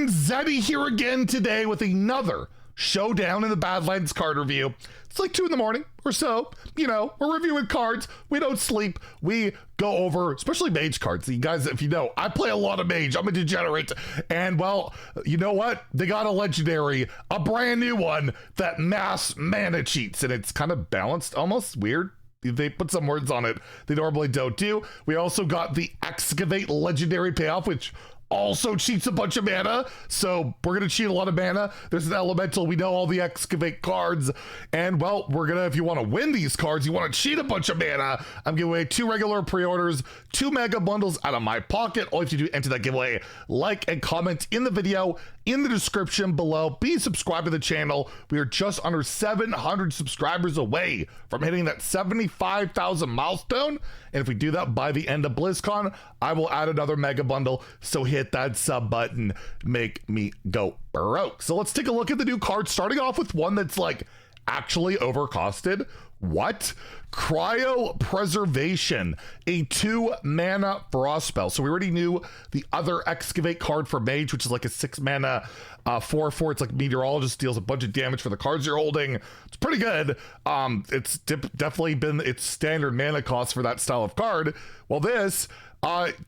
everyone, Zeddy here again today with another Showdown in the Badlands card review. It's like 2 in the morning or so. You know, we're reviewing cards. We don't sleep. We go over, especially Mage cards. You guys, if you know, I play a lot of Mage. I'm a degenerate. And well, you know what? They got a legendary, a brand new one that mass mana cheats. And it's kind of balanced, almost weird. They put some words on it they normally don't do. We also got the EXCAVATE legendary payoff, which also cheats a bunch of mana, so we're gonna cheat a lot of mana. There's an elemental, we know all the EXCAVATE cards, and well, we're gonna, if you want to win these cards, you want to cheat a bunch of mana, I'm giving away 2 regular pre-orders, 2 mega bundles out of my pocket. All you have to do to enter that giveaway, like and comment in the video, in the description below. Be subscribed to the channel. We are just under 700 subscribers away from hitting that 75,000 milestone, and if we do that by the end of BlizzCon, I will add another mega bundle, so hit that sub button, make me go broke. So let's take a look at the new card, starting off with one that's like actually overcosted. What? Cryopreservation, a 2 mana frost spell. So we already knew the other EXCAVATE card for Mage, which is like a 6 mana 4/4. It's like Meteorologist, deals a bunch of damage for the cards you're holding. It's pretty good. It's definitely been its standard mana cost for that style of card. Well, this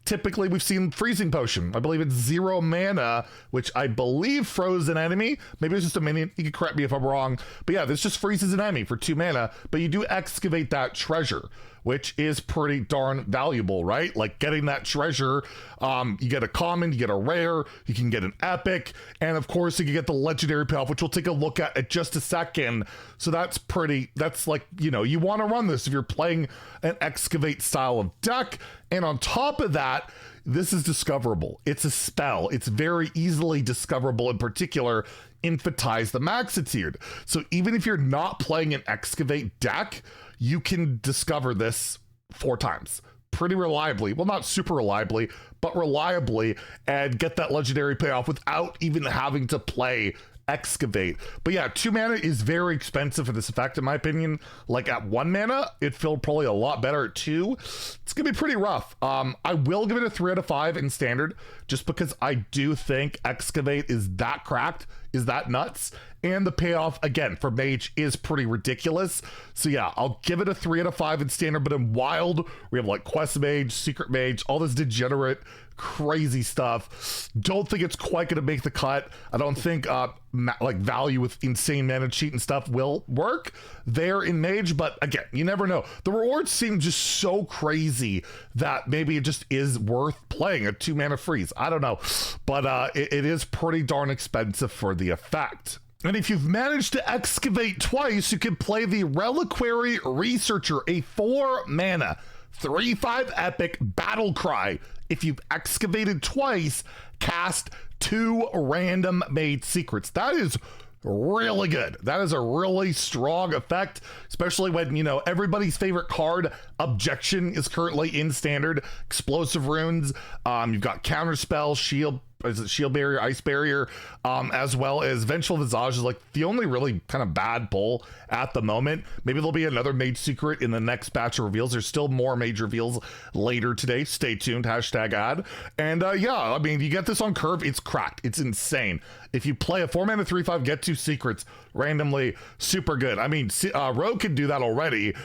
typically we've seen Freezing Potion. I believe it's 0 mana, which I believe froze an enemy. Maybe it's just a minion. You can correct me if I'm wrong. But yeah, this just freezes an enemy for 2 mana, but you do excavate that treasure, which is pretty darn valuable, right? Like getting that treasure, you get a common, you get a rare, you can get an epic, and of course you can get the legendary payoff, which we'll take a look at just a second. So that's like, you know, you want to run this if you're playing an excavate style of deck. And on top of that, this is discoverable. It's a spell. It's very easily discoverable, in particular, Infatize the Maxitude. So even if you're not playing an excavate deck, you can discover this 4 times pretty reliably. Well, not super reliably, but reliably, and get that legendary payoff without even having to play excavate. But yeah, 2 mana is very expensive for this effect, in my opinion. Like at 1 mana, it felt probably a lot better. At 2, it's gonna be pretty rough. I will give it a 3 out of 5 in standard, just because I do think excavate is that cracked, is that nuts, and the payoff again for Mage is pretty ridiculous. So yeah, I'll give it a 3 out of 5 in standard. But in wild, we have like Quest Mage, Secret Mage, all this degenerate crazy stuff. Don't think it's quite gonna make the cut. I don't think like value with insane mana cheat and stuff will work there in Mage, but again, you never know. The rewards seem just so crazy that maybe it just is worth playing a 2 mana freeze. I don't know, but it is pretty darn expensive for the effect. And if you've managed to excavate twice, you can play the Reliquary Researcher, a 4 mana 3/5 epic battle cry. If you've excavated twice, cast 2 random made secrets. That is really good. That is a really strong effect, especially when, you know, everybody's favorite card, Objection, is currently in standard. Explosive runes, you've got counterspell, shield, is it shield barrier, ice barrier, as well as Vengeful Visage is like the only really kind of bad pull at the moment. Maybe there'll be another Mage secret in the next batch of reveals. There's still more Mage reveals later today. Stay tuned, #ad. And yeah, I mean, you get this on curve, it's cracked. It's insane. If you play a 4 mana 3/5, get 2 secrets randomly, super good. I mean, Rogue can do that already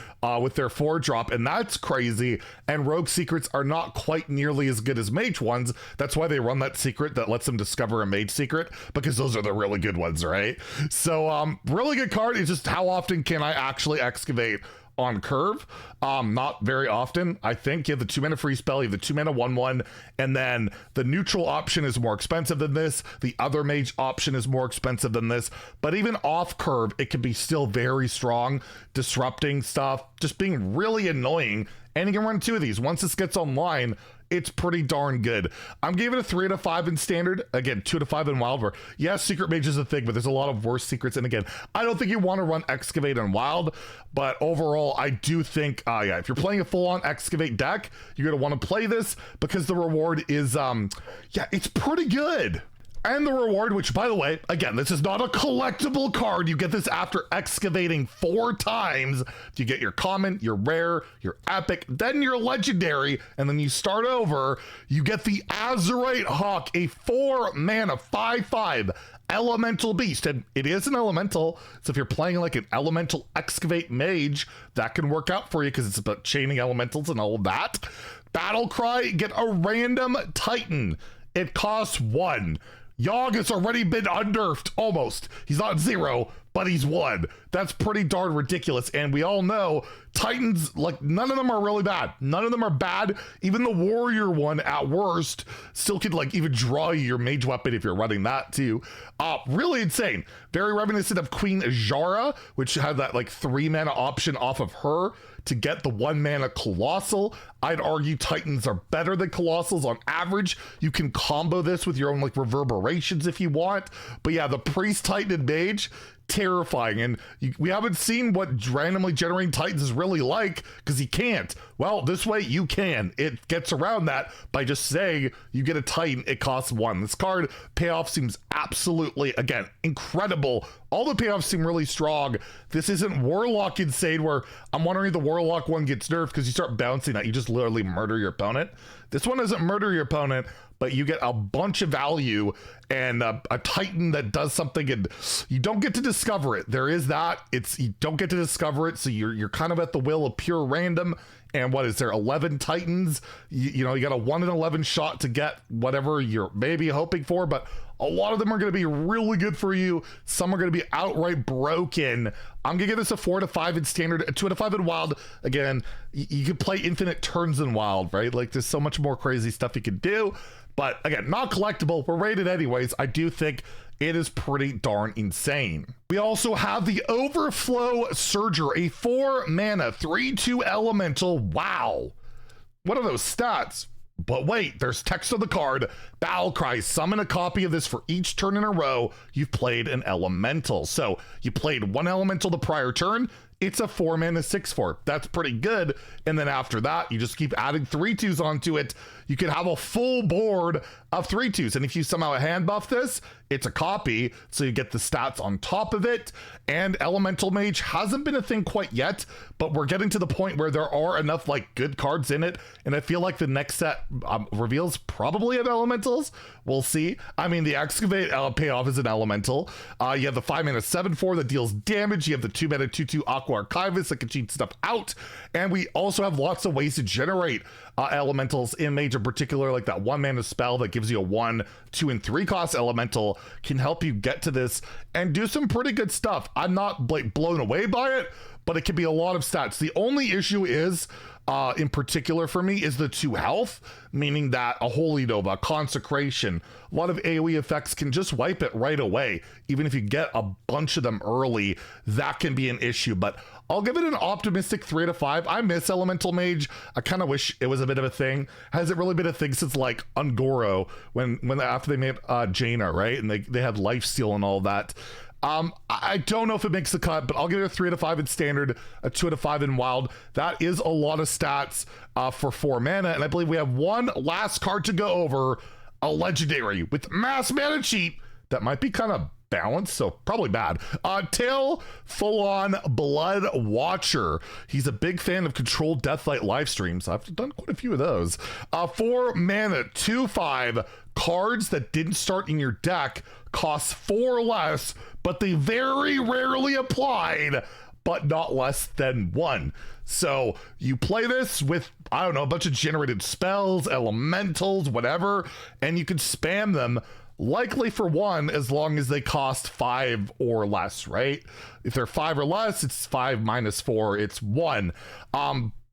with their 4-drop, and that's crazy. And Rogue secrets are not quite nearly as good as Mage ones. That's why they run that secret that lets them discover a Mage secret, because those are the really good ones, right? So really good card. It's just how often can I actually excavate on curve? Not very often. I think you have the 2 mana free spell, you have the 2 mana 1/1, and then the neutral option is more expensive than this. The other Mage option is more expensive than this, but even off curve, it can be still very strong, disrupting stuff, just being really annoying. And you can run 2 of these. Once this gets online, it's pretty darn good. I'm giving it a 3 out of 5 in standard. Again, 2 out of 5 in wild, where yes, Secret Mage is a thing, but there's a lot of worse secrets. And again, I don't think you want to run excavate in wild, but overall, I do think, yeah, if you're playing a full-on excavate deck, you're gonna want to play this because the reward is, yeah, it's pretty good. And the reward, which by the way, again, this is not a collectible card. You get this after excavating 4 times. You get your common, your rare, your epic, then your legendary, and then you start over. You get the Azurite Hawk, a 4-mana 5/5 elemental beast, and it is an elemental, so if you're playing like an elemental excavate mage, that can work out for you because it's about chaining elementals and all of that. Battle cry, get a random titan. It costs 1. Yogg has already been unnerfed, almost. He's not 0, but he's 1. That's pretty darn ridiculous. And we all know Titans, like, none of them are really bad. None of them are bad. Even the warrior one, at worst, still could, like, even draw you your mage weapon if you're running that too. Really insane. Very reminiscent of Queen Ajara, which had that, like, 3-mana option off of her to get the 1-mana Colossal. I'd argue Titans are better than Colossals on average. You can combo this with your own, like, reverberations if you want. But yeah, the Priest Titan and Mage, terrifying. And we haven't seen what randomly generating Titans is really like, because you can't. Well, this way you can. It gets around that by just saying you get a Titan, it costs 1. This card payoff seems absolutely, again, incredible. All the payoffs seem really strong. This isn't Warlock insane where I'm wondering if the Warlock one gets nerfed because you start bouncing that. You just literally murder your opponent. This one doesn't murder your opponent, but you get a bunch of value and a Titan that does something, and you don't get to discover it. There is that. You don't get to discover it, so you're kind of at the will of pure random. And what is there, 11 Titans? You know, you got a 1 in 11 shot to get whatever you're maybe hoping for, but a lot of them are going to be really good for you. Some are going to be outright broken. I'm going to give this a 4 to 5 in standard, a 2 to 5 in wild. Again, you could play infinite turns in wild, right? Like, there's so much more crazy stuff you can do. But again, not collectible. We're rated anyways. I do think it is pretty darn insane. We also have the Overflow Surger, a 4-mana 3/2 elemental. Wow. What are those stats? But wait, there's text on the card. Battle cry, summon a copy of this for each turn in a row you've played an elemental. So you played 1 elemental the prior turn. It's a 4-mana 6/4. That's pretty good. And then after that, you just keep adding 3/2s onto it. You can have a full board of 3/2s. And if you somehow hand buff this, it's a copy, so you get the stats on top of it. And Elemental Mage hasn't been a thing quite yet, but we're getting to the point where there are enough, like, good cards in it. And I feel like the next set reveals probably have elementals. We'll see. I mean, the Excavate payoff is an elemental. You have the 5-mana 7/4 that deals damage. You have the 2-mana 2/2 Aqua Archivist that can cheat stuff out. And we also have lots of ways to generate elementals in Mage in particular, like that 1-mana spell that gives you a 1, 2, and 3 cost elemental can help you get to this and do some pretty good stuff. I'm not, like, blown away by it, but it can be a lot of stats. The only issue is, in particular for me, is the 2 health, meaning that a Holy Nova, Consecration, a lot of AoE effects can just wipe it right away. Even if you get a bunch of them early, that can be an issue. But I'll give it an optimistic 3 to 5. I miss Elemental Mage. I kind of wish it was a bit of a thing. Hasn't really been a thing since, like, Ungoro, when after they made Jaina, right? And they had Lifesteal and all that. I don't know if it makes the cut, but I'll give it a 3 to 5 in standard, a 2 to 5 in wild. That is a lot of stats for 4 mana. And I believe we have one last card to go over, a legendary with mass mana cheat that might be kind of balanced, so probably bad. Tail full-on Blood Watcher. He's a big fan of controlled Deathlight live streams. I've done quite a few of those. 4 mana 2/5 cards that didn't start in your deck cost 4 less, but they very rarely applied, but not less than 1. So you play this with, I don't know, a bunch of generated spells, elementals, whatever, and you can spam them likely for 1 as long as they cost 5 or less, right? If they're 5 or less, it's 5 minus 4, it's 1.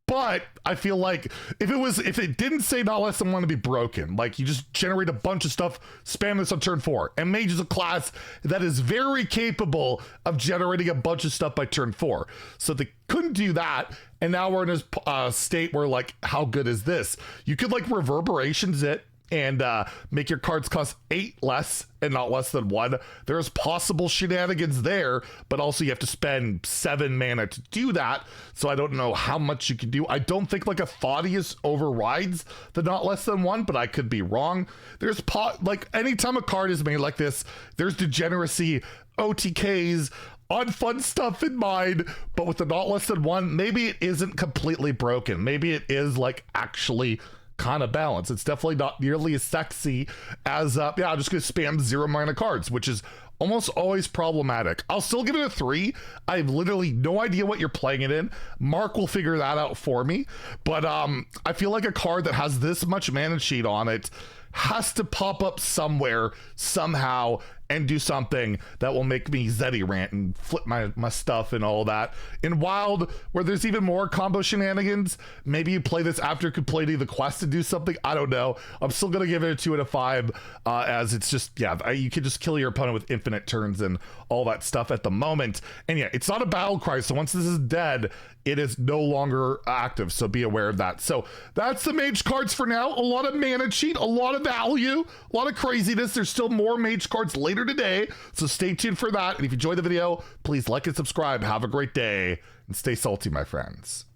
But I feel like if it didn't say not less than 1 to be broken, like you just generate a bunch of stuff, spam this on turn 4. And Mage is a class that is very capable of generating a bunch of stuff by turn 4. So they couldn't do that. And now we're in a state where, like, how good is this? You could, like, reverberations it, and make your cards cost 8 less and not less than 1. There's possible shenanigans there, but also you have to spend 7 mana to do that. So I don't know how much you can do. I don't think like a Thaddeus overrides the not less than 1, but I could be wrong. There's like anytime a card is made like this, there's degeneracy, OTKs, unfun stuff in mind, but with the not less than 1, maybe it isn't completely broken. Maybe it is like actually kind of balanced. It's definitely not nearly as sexy as I'm just gonna spam 0 mana cards, which is almost always problematic. I'll still give it a 3. I have literally no idea what you're playing it in. Mark will figure that out for me, but I feel like a card that has this much mana sheet on it has to pop up somewhere somehow and do something that will make me Zeddy rant and flip my stuff and all that. In Wild, where there's even more combo shenanigans, maybe you play this after completing the quest to do something. I don't know. I'm still gonna give it a 2 out of 5, as it's just, you can just kill your opponent with infinite turns and all that stuff at the moment. And yeah, it's not a battle cry, so once this is dead, it is no longer active, so be aware of that. So that's the Mage cards for now. A lot of mana cheat, a lot of value, a lot of craziness. There's still more Mage cards later today, so stay tuned for that. And if you enjoyed the video, please like and subscribe. Have a great day, and stay salty, my friends.